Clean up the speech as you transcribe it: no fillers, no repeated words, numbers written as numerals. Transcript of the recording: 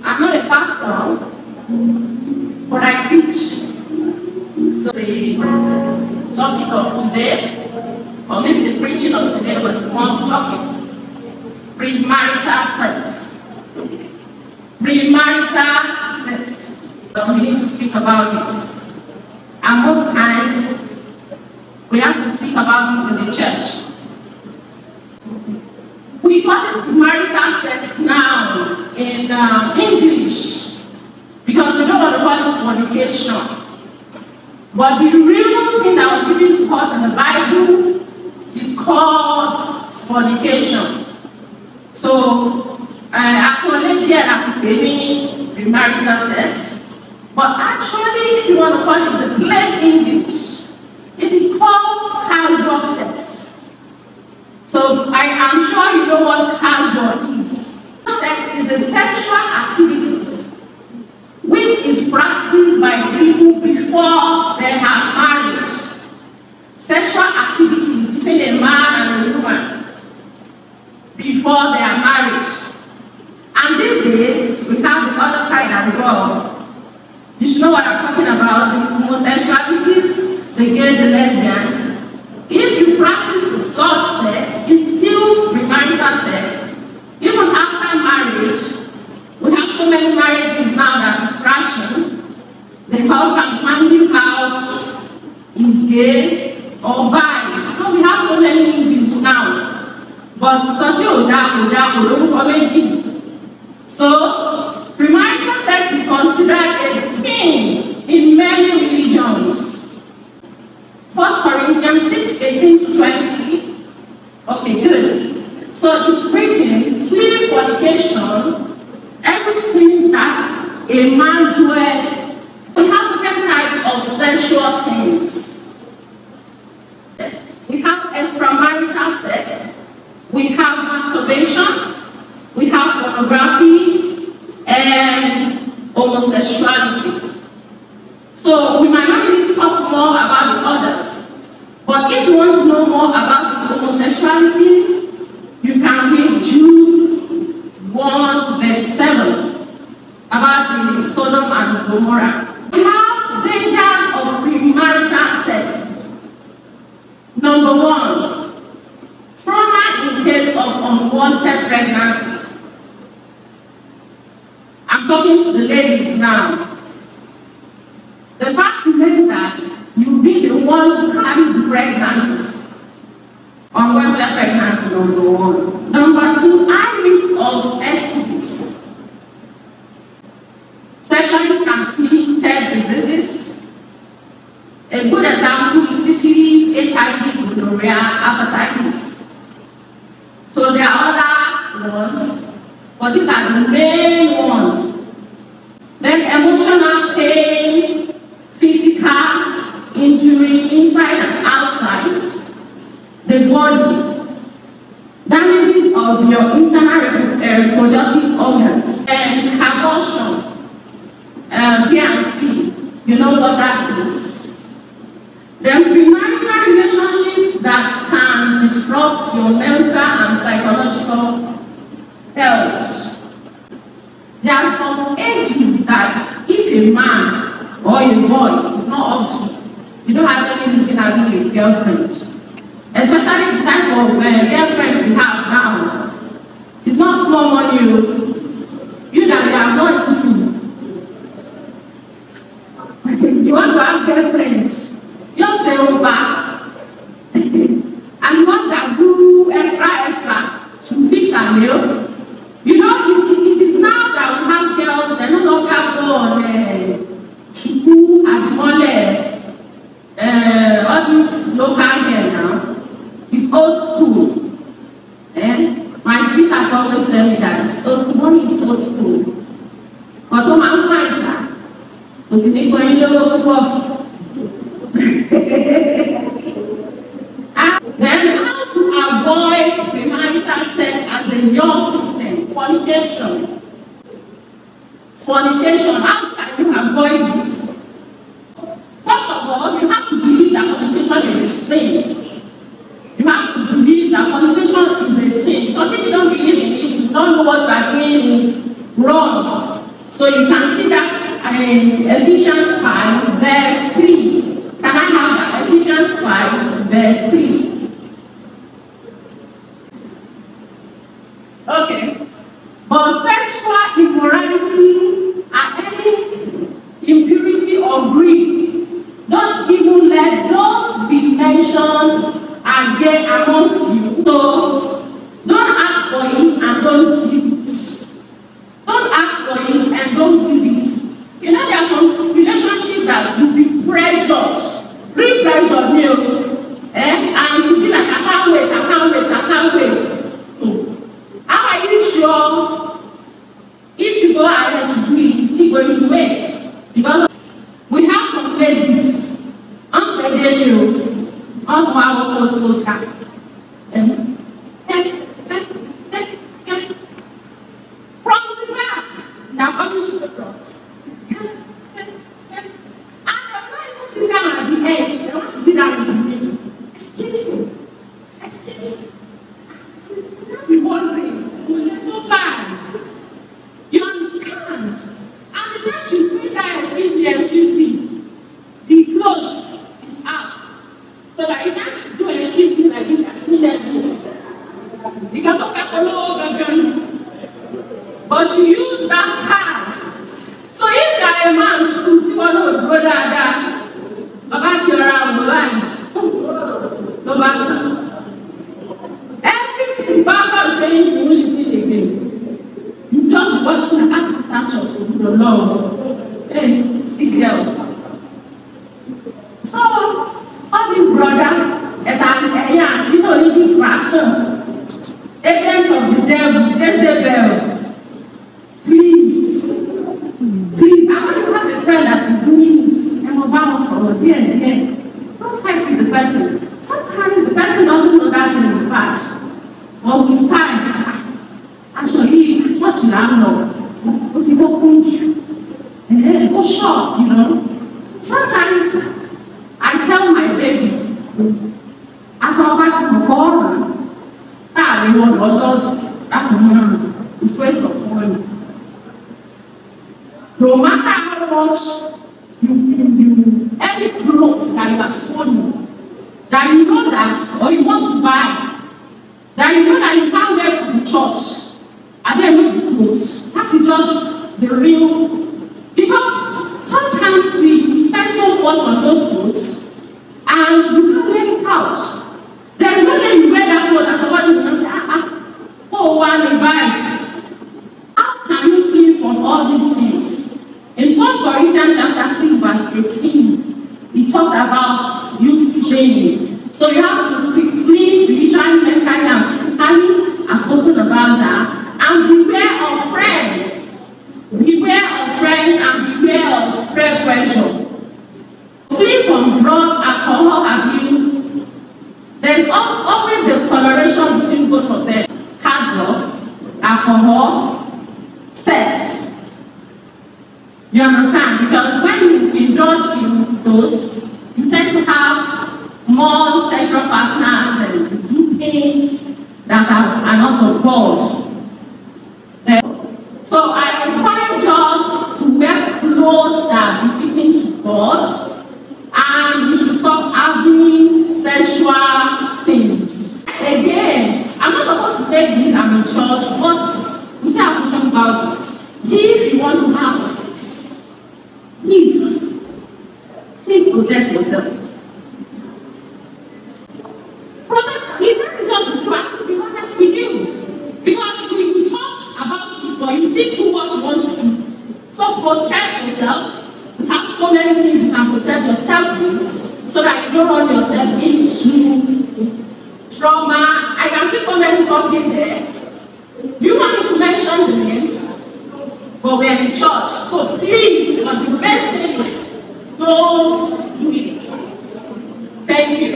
I'm not a pastor, but I teach. So the topic of today, or maybe the preaching of today, was one topic: premarital sex. Premarital sex. But we need to speak about it. And most times, we have to speak about it in the church. We call it premarital sex now in English because we don't want to call it fornication. But the real thing that was given to us in the Bible is called fornication. So, I can get premarital sex, but actually, if you want to call it the plain English, it is called casual sex. So, I am sure you know what casual is. Sex is a sexual activity which is practiced by people before they have marriage. Sexual activities between a man and a woman before they are married. And these days, we have the other side as well. You should know what I'm talking about, the homosexualities, the gay, the lesbians. If you practice such sex, it's still premarital sex. Even after marriage, we have so many marriages now that is crashing. The husband finding out is gay or bi. No, we have so many English now. But so, premarital sex is considered a sin in many religions. 1 Corinthians 6:18-20. Okay, good. So it's written, flee fornication, every sin that a man doeth. We have different types of sexual sins. We have extramarital sex, we have masturbation, we have pornography, and homosexuality. So we might not really talk more about the others, but if you want to know more about the homosexuality, you can read Jude 1 verse 7 about the Sodom and Gomorrah. We have dangers of premarital sex. Number 1, trauma in case of unwanted pregnancy. I'm talking to the ladies now. The fact remains that you'll be the one to carry the pregnancy. Unwanted pregnancy, number 1. Number 2, high risk of STDs. Sexually transmitted diseases. A good example is syphilis, HIV, gonorrhea, hepatitis. So there are other ones, but these are the main ones. Then emotional pain, physical injury inside and outside the body, damages of your internal reproductive organs, and abortion, PMC, you know what that is. Then premarital relationships that can disrupt your mental and psychological health. There are some ages that if a man or a boy is not up to, you don't have any reason having a girlfriend. Especially the type of girlfriends you have now. It's not small money. You that you have not eaten. You want to have girlfriends. Just say over. And you want to do extra to fix a meal. You know, it is now that we have girls, they no longer go on Shuku, Adimole, all these local hair now. It's old school. My sweetheart always tell me that it's old school. Money is old school. But when I'm fine, because if you're going to go, then how to avoid premarital sex as a young Christian? Fornication. Fornication, how can you avoid it? First of all, you have to believe that fornication is a sin. You have to believe that fornication is a sin. Because if you don't believe in it, you don't know what you are doing is wrong. So you can see that in Ephesians 5, verse 3. Can I have that? Ephesians 5, verse 3. Okay. But sexual immorality and any impurity or greed, don't even let those be mentioned again amongst you. So don't ask for it and don't give it. Don't ask for it and don't give it. You know, there are some relationships that you'll be pressured, really pressured, you know, and you'll be like, I can't wait, I can't wait, I can't wait. So, how are you sure if you go ahead to do it, you're still going to wait? Because we have some ladies, I'm begging you, on our post card. From the back, now coming to the front. And I'm not even sitting down at the edge, I want to sit down in the middle. Excuse me. Excuse me. You'll be wondering, will they go back? You understand? And the time she's doing that, excuse me, the clothes is out. So by the time she do excuse me like this, I still let it. You can go follow baby. But she used that card. So if you are a man too, you want to go that about your line, go back. Everything the pastor is saying, you will listen again. You just watching the act of the Lord. Hey, sick girl. So, all this brother, and you know, in distraction, agent of the devil, Jezebel. Please, I want to have a friend that is doing this. I'm about from here and here. Don't fight with the person. Sometimes the person doesn't know that in his past. But with time, actually, what you know, what you go punch, and then it goes short, you know. Sometimes I tell my baby, as I'm about to call that they want us, that woman is waste of money. No matter how much you any clothes that you are sewing, that you know that, or you want to buy, that you know that you can't wear to the church, and then with the clothes. That is just the real. Because sometimes we spend so much on those clothes, and you can't wear it out. There is no way you wear that clothes and somebody will say, oh, one buy. How can you flee from all these things? In 1 Corinthians chapter 6, verse 18, he talked about you fleeing. So you have to speak free spiritually, mentally, and physically. I've spoken about that. And beware of friends. Beware of friends and beware of peer pressure. Flee from drug, alcohol abuse. There's always a correlation between both of them. Hard drugs, alcohol, sex. You understand? Because when you indulge in those, you tend to have more sexual partners and do things that are not of God. So I encourage us to wear clothes that are befitting to God, and we should stop having sexual sins. Again, I'm not supposed to say this, I'm in church, but we still have to talk about it. If you want to have sex, please protect yourself. Protect, that is just true. I have to be honest with you. Because we talk about it, but you still do what you want to do. So protect yourself. You have so many things you can protect yourself with, so that you don't run yourself into trauma. I can see so many talking there. Do you want me to mention the names? But we're in church, so please, because you mention it, don't do it. Thank you.